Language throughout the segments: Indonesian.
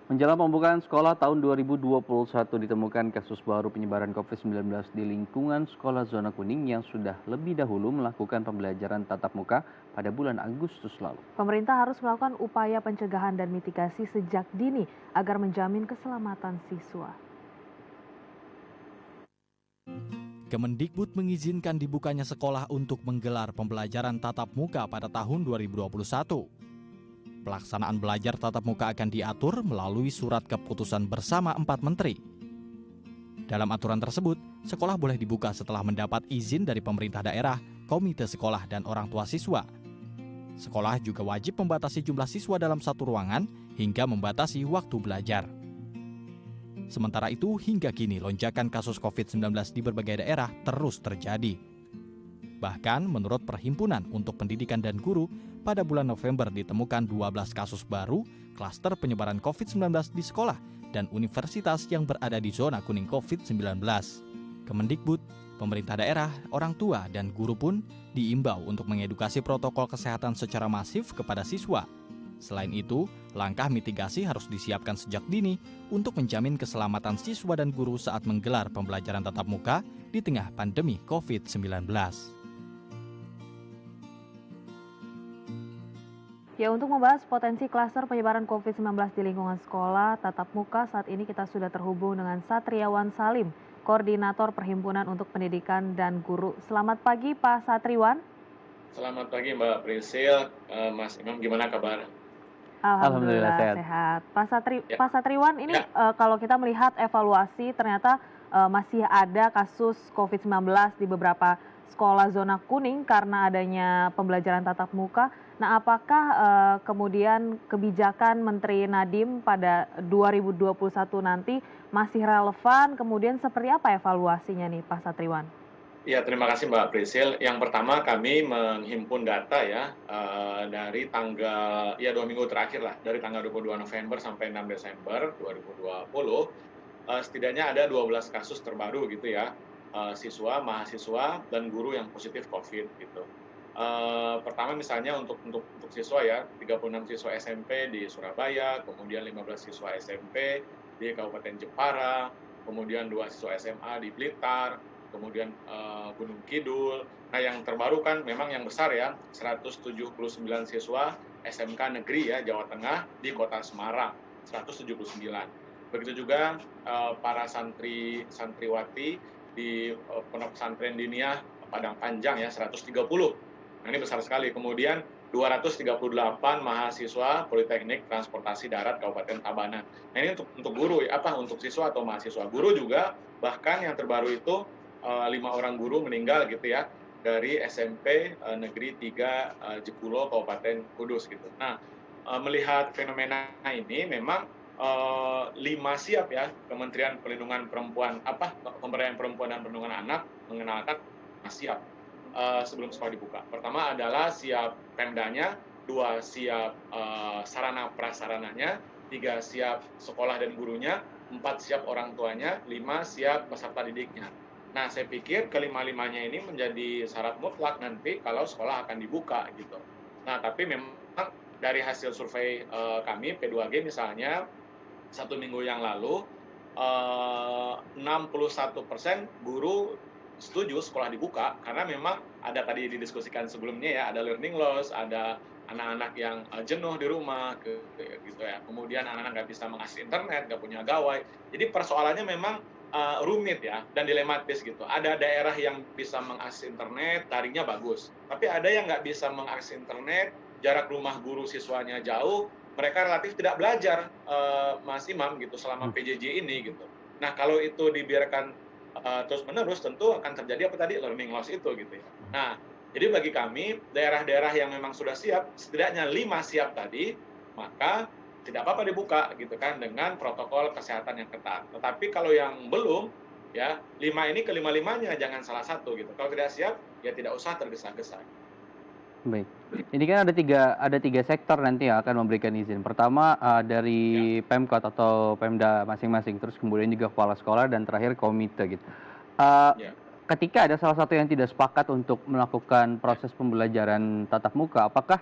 Menjelang pembukaan sekolah tahun 2021 ditemukan kasus baru penyebaran COVID-19 di lingkungan sekolah zona kuning yang sudah lebih dahulu melakukan pembelajaran tatap muka pada bulan Agustus lalu. Pemerintah harus melakukan upaya pencegahan dan mitigasi sejak dini agar menjamin keselamatan siswa. Kemendikbud mengizinkan dibukanya sekolah untuk menggelar pembelajaran tatap muka pada tahun 2021. Pelaksanaan belajar tatap muka akan diatur melalui surat keputusan bersama 4 menteri. Dalam aturan tersebut, sekolah boleh dibuka setelah mendapat izin dari pemerintah daerah, komite sekolah, dan orang tua siswa. Sekolah juga wajib membatasi jumlah siswa dalam satu ruangan hingga membatasi waktu belajar. Sementara itu, hingga kini lonjakan kasus COVID-19 di berbagai daerah terus terjadi. Bahkan menurut Perhimpunan untuk Pendidikan dan Guru, pada bulan November ditemukan 12 kasus baru klaster penyebaran COVID-19 di sekolah dan universitas yang berada di zona kuning COVID-19. Kemendikbud, pemerintah daerah, orang tua, dan guru pun diimbau untuk mengedukasi protokol kesehatan secara masif kepada siswa. Selain itu, langkah mitigasi harus disiapkan sejak dini untuk menjamin keselamatan siswa dan guru saat menggelar pembelajaran tatap muka di tengah pandemi COVID-19. Ya, untuk membahas potensi klaster penyebaran COVID-19 di lingkungan sekolah tatap muka, saat ini kita sudah terhubung dengan Satriawan Salim, Koordinator Perhimpunan untuk Pendidikan dan Guru. Selamat pagi, Pak Satriwan. Selamat pagi Mbak Prisil, Mas Imam, gimana kabar? Alhamdulillah Alhamdulillah sehat. sehat. Ya, Pak Satriwan, ini ya, kalau kita melihat evaluasi ternyata masih ada kasus COVID-19 di beberapa sekolah zona kuning karena adanya pembelajaran tatap muka. Nah, apakah kemudian kebijakan Menteri Nadiem pada 2021 nanti masih relevan? Kemudian seperti apa evaluasinya nih, Pak Satriwan? ya, terima kasih Mbak Prisil. Yang pertama kami menghimpun data ya dari tanggal 2 minggu terakhir lah, dari tanggal 22 November sampai 6 Desember 2020, setidaknya ada 12 kasus terbaru gitu ya, siswa, mahasiswa, dan guru yang positif COVID gitu. Pertama misalnya untuk siswa ya, 36 siswa SMP di Surabaya, kemudian 15 siswa SMP di Kabupaten Jepara, kemudian 2 siswa SMA di Blitar, kemudian Gunung Kidul. Nah, yang terbaru kan memang yang besar ya, 179 siswa SMK Negeri ya Jawa Tengah di Kota Semarang, 179. Begitu juga para santriwati di Pondok Pesantren Diniyah Padang Panjang ya, 130. Nah, ini besar sekali. Kemudian 238 mahasiswa Politeknik Transportasi Darat Kabupaten Tabanan. Nah, ini untuk guru ya, untuk siswa atau mahasiswa. Guru juga bahkan yang terbaru itu 5 orang guru meninggal gitu ya dari SMP Negeri 3 Jekulo Kabupaten Kudus gitu. Nah, melihat fenomena ini memang 5 siap ya Kementerian Perlindungan Perempuan Pemberdayaan Perempuan dan Perlindungan Anak mengenalkan 5 siap sebelum sekolah dibuka. Pertama adalah siap Pemdanya, 2 siap sarana prasarananya, 3 siap sekolah dan gurunya, 4 siap orang tuanya, 5 siap peserta didiknya. Nah, saya pikir kelima-limanya ini menjadi syarat mutlak nanti kalau sekolah akan dibuka gitu. Nah, tapi memang dari hasil survei kami P2G misalnya 1 minggu yang lalu 61% guru setuju sekolah dibuka karena memang ada tadi didiskusikan sebelumnya ya, ada learning loss, ada anak-anak yang jenuh di rumah gitu ya. Kemudian anak-anak nggak bisa mengakses internet, nggak punya gawai. Jadi persoalannya memang rumit ya dan dilematis gitu. Ada daerah yang bisa mengakses internet, daringnya bagus. Tapi ada yang nggak bisa mengakses internet, jarak rumah guru siswanya jauh, mereka relatif tidak belajar, Mas Imam gitu selama PJJ ini gitu. Nah, kalau itu dibiarkan terus-menerus tentu akan terjadi learning loss itu gitu ya. Nah, jadi bagi kami daerah-daerah yang memang sudah siap, setidaknya 5 siap tadi, maka tidak apa-apa dibuka gitu kan dengan protokol kesehatan yang ketat. Tetapi kalau yang belum ya, 5 ini kelima-limanya jangan salah satu gitu. Kalau tidak siap ya tidak usah tergesa-gesa. Baik. Ini kan ada tiga sektor nanti yang akan memberikan izin. Pertama dari Ya, Pemkot atau Pemda masing-masing, terus kemudian juga kepala sekolah dan terakhir komite gitu. Eh, ya, Ketika ada salah satu yang tidak sepakat untuk melakukan ya. proses pembelajaran tatap muka, apakah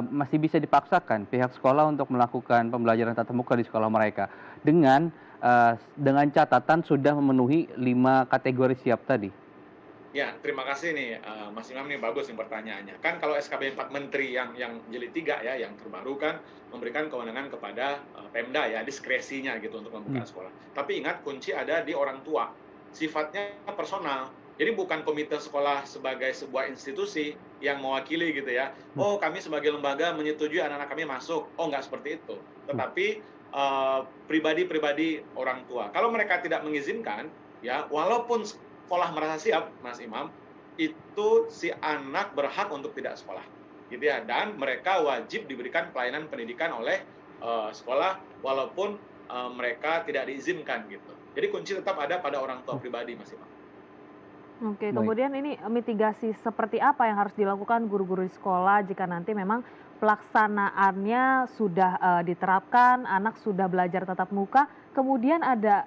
masih bisa dipaksakan pihak sekolah untuk melakukan pembelajaran tatap muka di sekolah mereka dengan catatan sudah memenuhi 5 kategori siap tadi? Ya, terima kasih nih, Mas Imam nih, bagus nih pertanyaannya. Kan kalau SKB 4 Menteri yang jilid 3 ya, yang terbaru kan memberikan kewenangan kepada Pemda ya, diskresinya gitu untuk membuka sekolah. Tapi ingat kunci ada di orang tua, sifatnya personal. Jadi bukan komite sekolah sebagai sebuah institusi yang mewakili gitu ya. Oh, kami sebagai lembaga menyetujui anak-anak kami masuk. Oh, nggak seperti itu. Tetapi pribadi-pribadi orang tua. Kalau mereka tidak mengizinkan, ya walaupun sekolah merasa siap, Mas Imam, itu si anak berhak untuk tidak sekolah, gitu ya. Dan mereka wajib diberikan pelayanan pendidikan oleh sekolah, walaupun mereka tidak diizinkan gitu. Jadi kunci tetap ada pada orang tua pribadi, Mas Imam. Oke, Baik. kemudian ini mitigasi seperti apa yang harus dilakukan guru-guru di sekolah jika nanti memang pelaksanaannya sudah diterapkan, anak sudah belajar tatap muka, kemudian ada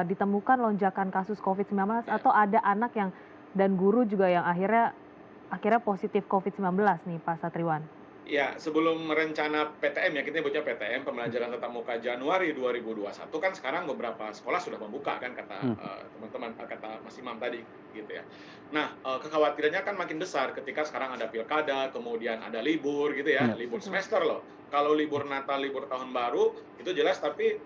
ditemukan lonjakan kasus COVID-19 atau ada anak yang dan guru juga yang akhirnya positif COVID-19 nih, Pak Satriwan? Ya, sebelum rencana PTM ya, kita nyebutnya PTM, pembelajaran tatap muka Januari 2021 kan sekarang beberapa sekolah sudah membuka kan kata teman-teman, kata Mas Imam tadi gitu ya. Nah, kekhawatirannya kan makin besar ketika sekarang ada pilkada, kemudian ada libur gitu ya, libur semester loh. Kalau libur Natal, libur Tahun Baru itu jelas, tapi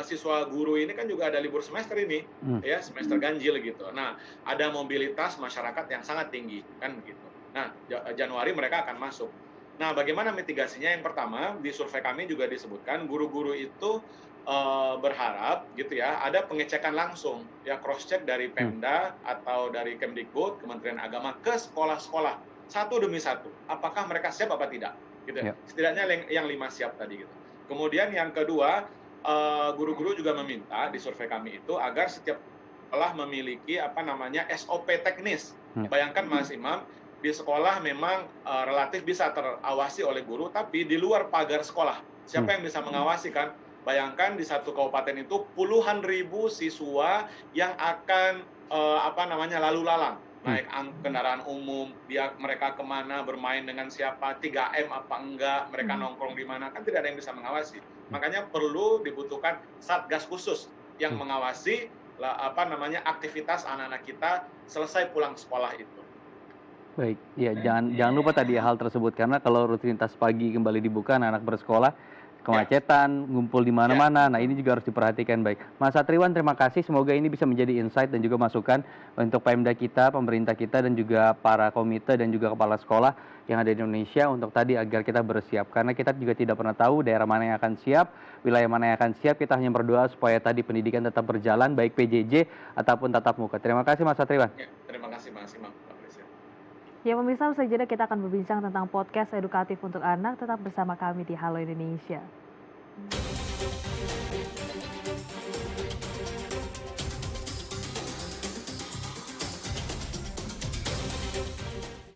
siswa guru ini kan juga ada libur semester ini, ya semester ganjil gitu. Nah, ada mobilitas masyarakat yang sangat tinggi kan begitu. Nah, Januari mereka akan masuk. Nah, bagaimana mitigasinya? Yang pertama, di survei kami juga disebutkan guru-guru itu berharap gitu ya, ada pengecekan langsung ya, cross check dari Pemda atau dari Kemdikbud, Kementerian Agama ke sekolah-sekolah satu demi satu. Apakah mereka siap apa tidak? Gitu ya. Setidaknya yang 5 siap tadi gitu. Kemudian yang kedua, guru-guru juga meminta di survei kami itu agar setiap sekolah memiliki SOP teknis. Bayangkan Mas Imam, di sekolah memang relatif bisa terawasi oleh guru, tapi di luar pagar sekolah, siapa yang bisa mengawasi kan? Bayangkan di satu kabupaten itu puluhan ribu siswa yang akan lalu lalang, naik kendaraan umum, mereka kemana, bermain dengan siapa, 3M apa enggak, mereka nongkrong di mana, kan tidak ada yang bisa mengawasi. Makanya perlu dibutuhkan satgas khusus yang mengawasi aktivitas anak-anak kita selesai pulang sekolah itu. Baik, ya jangan lupa tadi hal tersebut karena kalau rutinitas pagi kembali dibuka, anak-anak bersekolah, kemacetan, ngumpul di mana-mana. Nah, ini juga harus diperhatikan baik. Mas Satriwan, terima kasih. Semoga ini bisa menjadi insight dan juga masukan untuk Pemda kita, pemerintah kita, dan juga para komite dan juga kepala sekolah yang ada di Indonesia untuk tadi agar kita bersiap. Karena kita juga tidak pernah tahu daerah mana yang akan siap, wilayah mana yang akan siap. Kita hanya berdoa supaya tadi pendidikan tetap berjalan, baik PJJ ataupun tatap muka. Terima kasih, Mas Satriwan. Ya, terima kasih Mas Imam. Ya pemirsa, usai jeda kita akan berbincang tentang podcast edukatif untuk anak. Tetap bersama kami di Halo Indonesia.